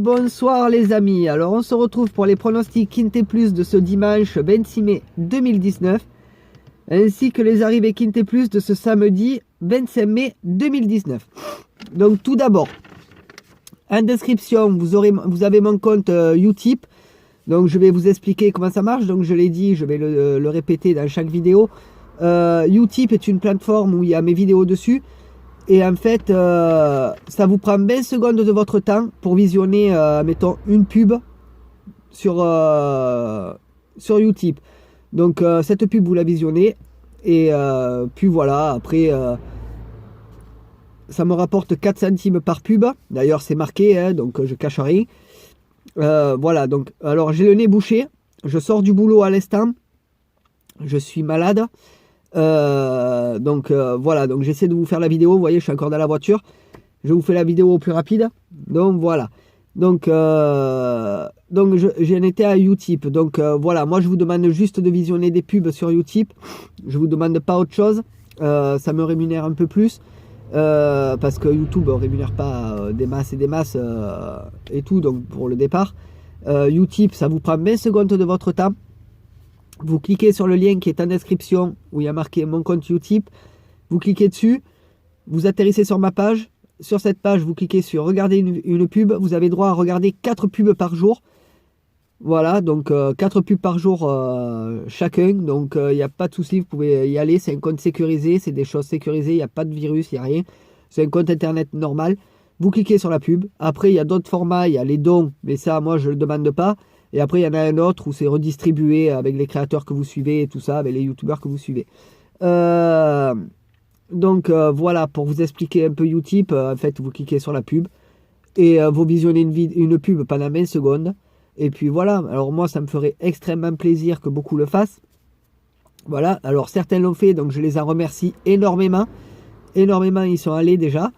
Bonsoir les amis, alors on se retrouve pour les pronostics Quinté Plus de ce dimanche 26 mai 2019 ainsi que les arrivées Quinté Plus de ce samedi 25 mai 2019. Donc tout d'abord, en description vous avez mon compte Utip, donc je vais vous expliquer comment ça marche. Donc je l'ai dit, je vais le répéter dans chaque vidéo. Utip est une plateforme où il y a mes vidéos dessus. Et en fait, ça vous prend 20 secondes de votre temps pour visionner, mettons, une pub sur Utip. Donc, cette pub, vous la visionnez. Et puis voilà, après, ça me rapporte 4 centimes par pub. D'ailleurs, c'est marqué, hein, donc je cache rien. Voilà, donc, alors j'ai le nez bouché. Je sors du boulot à l'instant. Je suis malade. Voilà, donc j'essaie de vous faire la vidéo. Vous voyez, je suis encore dans la voiture. Je vous fais la vidéo au plus rapide. Donc voilà. Donc j'en étais à Utip. Donc voilà, moi je vous demande juste de visionner des pubs sur Utip. Je vous demande pas autre chose. Ça me rémunère un peu plus. Parce que YouTube ne rémunère pas des masses et des masses et tout. Donc pour le départ, Utip, ça vous prend 20 secondes de votre temps. Vous cliquez sur le lien qui est en description où il y a marqué mon compte Utip. Vous cliquez dessus, vous atterrissez sur ma page. Sur cette page, vous cliquez sur regarder une pub. Vous avez droit à regarder 4 pubs par jour. Voilà, donc 4 pubs par jour chacun. Donc il n'y a pas de souci, vous pouvez y aller. C'est un compte sécurisé, c'est des choses sécurisées. Il n'y a pas de virus, il n'y a rien. C'est un compte internet normal. Vous cliquez sur la pub. Après, il y a d'autres formats. Il y a les dons, mais ça, moi, je ne le demande pas. Et après, il y en a un autre où c'est redistribué avec les créateurs que vous suivez et tout ça, avec les youtubeurs que vous suivez. Voilà, pour vous expliquer un peu Utip, en fait, vous cliquez sur la pub et vous visionnez une pub pendant 20 secondes. Et puis voilà, alors moi, ça me ferait extrêmement plaisir que beaucoup le fassent. Voilà, alors certains l'ont fait, donc je les en remercie énormément. Énormément, ils sont allés déjà.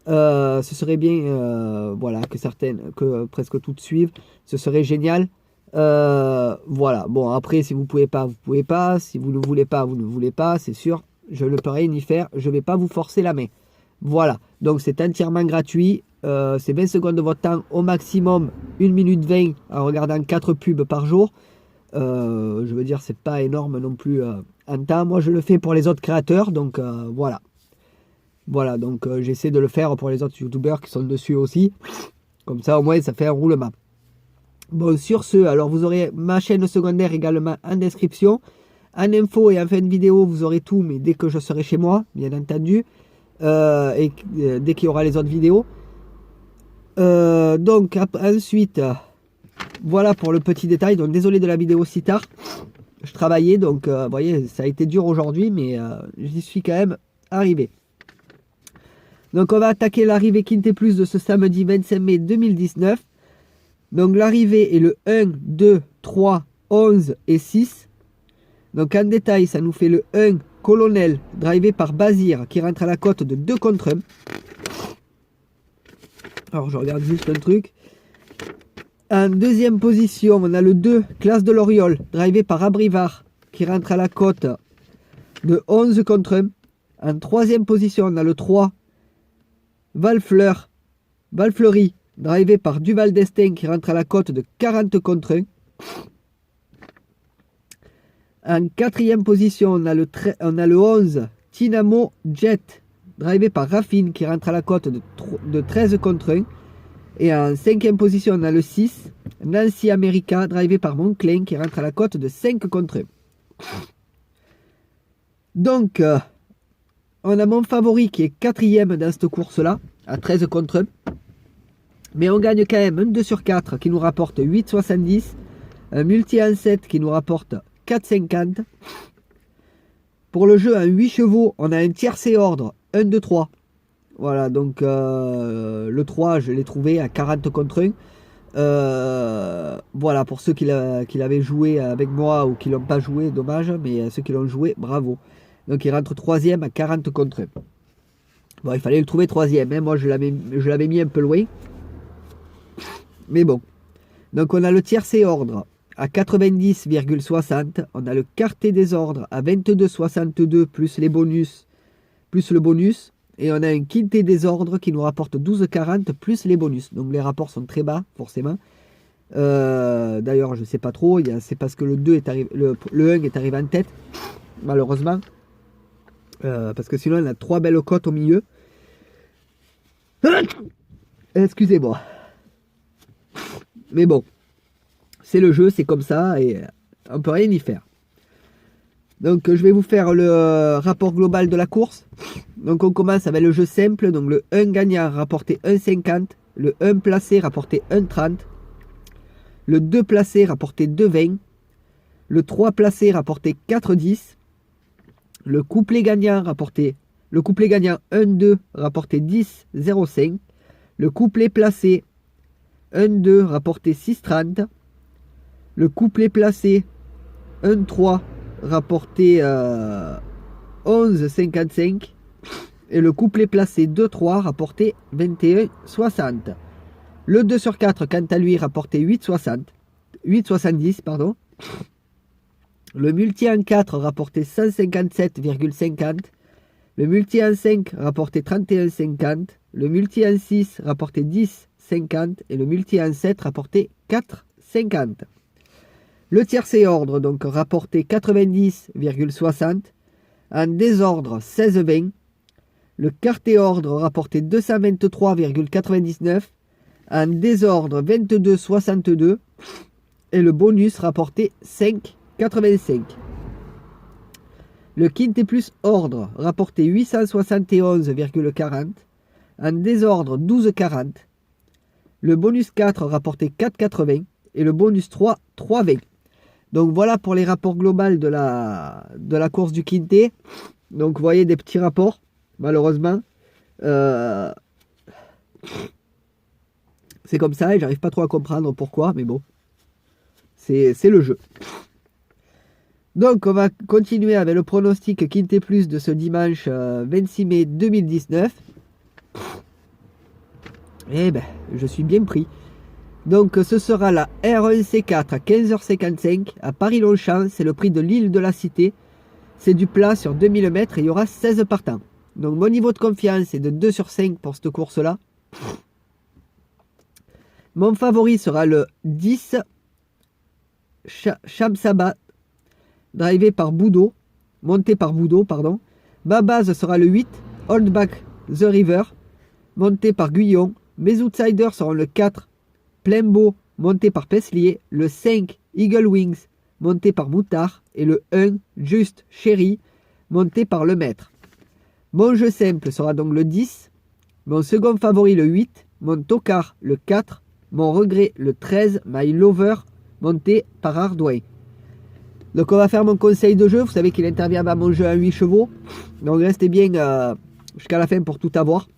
Ce serait bien, voilà, que presque toutes suivent. Ce serait génial. Voilà, bon, après, si vous pouvez pas, vous pouvez pas. Si vous ne voulez pas, vous ne voulez pas, c'est sûr. Je ne peux rien y faire. Je vais pas vous forcer la main. Voilà, donc c'est entièrement gratuit. C'est 20 secondes de votre temps, au maximum 1 minute 20 en regardant 4 pubs par jour. Je veux dire, c'est pas énorme non plus en temps. Moi, je le fais pour les autres créateurs, donc voilà. Voilà, donc j'essaie de le faire pour les autres youtubeurs qui sont dessus aussi. Comme ça, au moins, ça fait un roulement. Bon, sur ce, alors vous aurez ma chaîne secondaire également en description. En info et en fin de vidéo, vous aurez tout, mais dès que je serai chez moi, bien entendu. Dès qu'il y aura les autres vidéos. Ensuite, voilà pour le petit détail. Donc, désolé de la vidéo si tard. Je travaillais, donc, vous voyez, ça a été dur aujourd'hui, mais j'y suis quand même arrivé. Donc, on va attaquer l'arrivée Quinté Plus de ce samedi 25 mai 2019. Donc, l'arrivée est le 1, 2, 3, 11 et 6. Donc, en détail, ça nous fait le 1, Colonel, drivé par Bazir, qui rentre à la cote de 2 contre 1. Alors, je regarde juste un truc. En deuxième position, on a le 2, Classe de l'Oriole, drivé par Abrivard, qui rentre à la cote de 11 contre 1. En troisième position, on a le 3, Valfleury, drivé par Duval d'Estaing, qui rentre à la cote de 40 contre 1. En quatrième position, on a le 11, Tinamo Jet, drivé par Raffine, qui rentre à la cote de 13 contre 1. Et en cinquième position, on a le 6, Nancy America, drivé par Monclain, qui rentre à la cote de 5 contre 1. Donc, on a mon favori qui est quatrième dans cette course-là, à 13 contre 1. Mais on gagne quand même un 2 sur 4 qui nous rapporte 8,70. Un multi en 7 qui nous rapporte 4,50. Pour le jeu en 8 chevaux, on a un tiercé ordre, 1, 2, 3. Voilà, donc le 3, je l'ai trouvé à 40 contre 1. Voilà, pour ceux qui l'avaient joué avec moi ou qui ne l'ont pas joué, dommage. Mais ceux qui l'ont joué, bravo. Donc il rentre 3e à 40 contre 1. Bon, il fallait le trouver 3e. Hein. Moi, je l'avais mis un peu loin. Mais bon. Donc on a le tiercé ordre à 90,60. On a le quarté des ordres à 22,62 plus les bonus, plus le bonus Et on a un quintet désordre qui nous rapporte 12,40 plus les bonus. Donc les rapports sont très bas, forcément. D'ailleurs, je ne sais pas trop. C'est parce que le 2 est arrivé, le 1 est arrivé en tête, malheureusement. Parce que sinon, on a 3 belles cotes au milieu. Excusez-moi. Mais bon, c'est le jeu, c'est comme ça et on peut rien y faire. Donc je vais vous faire le rapport global de la course. Donc on commence avec le jeu simple. Donc le 1 gagnant rapporté 1,50. Le 1 placé rapporté 1,30. Le 2 placé rapporté 2,20. Le 3 placé rapporté 4,10. Le couplet gagnant 1,2 rapporté 10,05. Le couplet placé 1,2 rapporté 6,30. Le couplet placé 1,3 rapporté 11,55. Et le couplet placé 2,3 rapporté 21,60. Le 2 sur 4, quant à lui, rapporté 8,70, pardon. Le multi en 4 rapporté 157,50. Le multi en 5 rapporté 31,50. Le multi en 6 rapporté 10,50. Et le multi en 7 rapporté 4,50. Le tiercé ordre, donc rapporté 90,60. En désordre, 16,20. Le quarté ordre rapporté 223,99. En désordre, 22,62. Et le bonus rapporté 5,85. Le quinté plus ordre rapporté 871,40. En désordre, 12,40. Le bonus 4 rapporté 4,80. Et le bonus 3, 3,20. Donc voilà pour les rapports globaux de la course du quintet. Donc vous voyez des petits rapports, malheureusement. C'est comme ça et j'arrive pas trop à comprendre pourquoi, mais bon. C'est le jeu. Donc on va continuer avec le pronostic quintet plus de ce dimanche 26 mai 2019. Eh ben, je suis bien pris. Donc ce sera la R1C4 à 15h55 à Paris-Longchamp. C'est le prix de l'île de la Cité. C'est du plat sur 2000 mètres et il y aura 16 partants. Donc mon niveau de confiance est de 2 sur 5 pour cette course-là. Mon favori sera le 10 Shamsaba, drivé par Boudot, monté par Boudot, pardon. Ma base sera le 8 Old Back The River, monté par Guyon. Mes outsiders seront le 4 Plembo, monté par Peslier, le 5 Eagle Wings, monté par Moutard, et le 1 Just Cherry, monté par le maître. Mon jeu simple sera donc le 10, mon second favori le 8, mon tocard le 4, mon regret le 13, My Lover, monté par Hardway. Donc on va faire mon conseil de jeu, vous savez qu'il intervient à mon jeu à 8 chevaux, donc restez bien jusqu'à la fin pour tout avoir.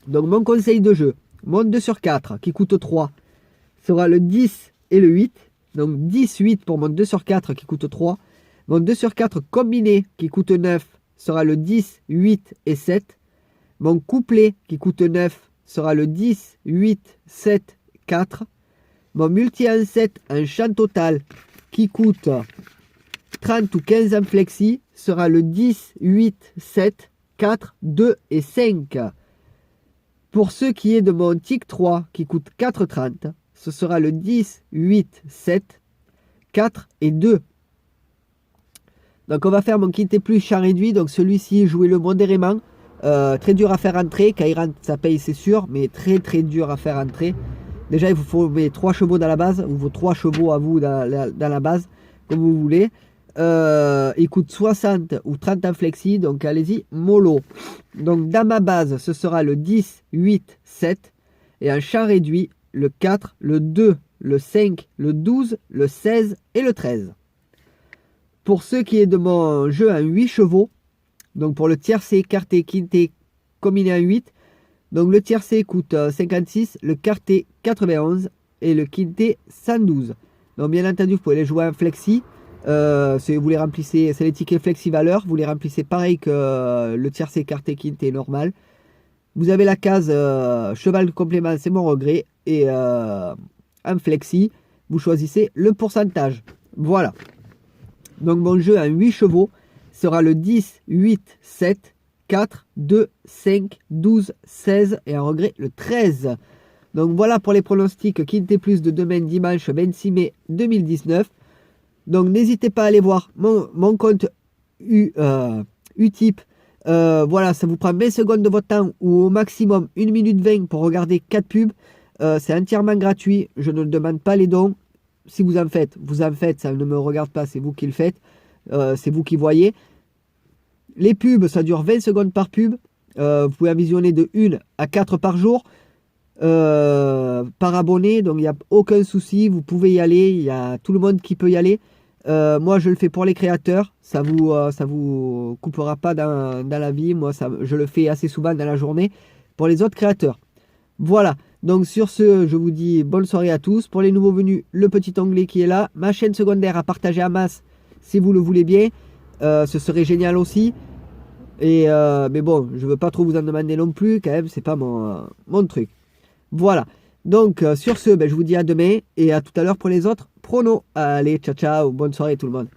Donc mon conseil de jeu, mon 2 sur 4 qui coûte 3 sera le 10 et le 8. Donc 10-8 pour mon 2 sur 4 qui coûte 3. Mon 2 sur 4 combiné qui coûte 9 sera le 10, 8 et 7. Mon couplet qui coûte 9 sera le 10, 8, 7, 4. Mon multi en 7 en champ total qui coûte 30 ou 15 en flexi sera le 10, 8, 7, 4, 2 et 5. Pour ce qui est de mon tic 3 qui coûte 4,30, ce sera le 10, 8, 7, 4 et 2. Donc on va faire mon quintet plus champ réduit. Donc celui-ci, jouez-le modérément. Très dur à faire entrer. Kairan, ça paye, c'est sûr, mais très très dur à faire entrer. Déjà, il vous faut mes 3 chevaux dans la base, ou vos 3 chevaux à vous dans la base, comme vous voulez. Il coûte 60 ou 30 en flexi, donc allez-y, mollo. Donc dans ma base, ce sera le 10, 8, 7. Et en champ réduit, le 4, le 2, le 5, le 12, le 16 et le 13. Pour ce qui est de mon jeu en 8 chevaux, donc pour le tiercé, quarté, quinté, combiné en 8, donc le tiercé coûte 56, le quarté 91 et le quinté 112. Donc bien entendu, vous pouvez les jouer en flexi. Vous les remplissez, c'est les tickets flexi valeur, vous les remplissez pareil que le tiercé, quarté, quinté normal. Vous avez la case cheval de complément, c'est mon regret. Et en flexi, vous choisissez le pourcentage. Voilà. Donc mon jeu en 8 chevaux sera le 10, 8, 7, 4, 2, 5, 12, 16 et un regret le 13. Donc voilà pour les pronostics Quintet Plus de demain dimanche 26 mai 2019. Donc n'hésitez pas à aller voir mon compte Utip. Voilà, ça vous prend 20 secondes de votre temps ou au maximum 1 minute 20 pour regarder 4 pubs. C'est entièrement gratuit, je ne demande pas les dons. Si vous en faites, ça ne me regarde pas, c'est vous qui le faites. C'est vous qui voyez. Les pubs, ça dure 20 secondes par pub. Vous pouvez en visionner de 1 à 4 par jour. Par abonné, donc il n'y a aucun souci, vous pouvez y aller, il y a tout le monde qui peut y aller. Moi je le fais pour les créateurs, ça vous coupera pas dans la vie. Moi je le fais assez souvent dans la journée pour les autres créateurs. Voilà, donc sur ce je vous dis bonne soirée à tous. Pour les nouveaux venus, le petit onglet qui est là, ma chaîne secondaire à partager en masse si vous le voulez bien, ce serait génial aussi. Et mais bon, je veux pas trop vous en demander non plus, quand même c'est pas mon truc. Voilà, donc sur ce, je vous dis à demain et à tout à l'heure pour les autres pronos. Allez, ciao ciao, bonne soirée tout le monde.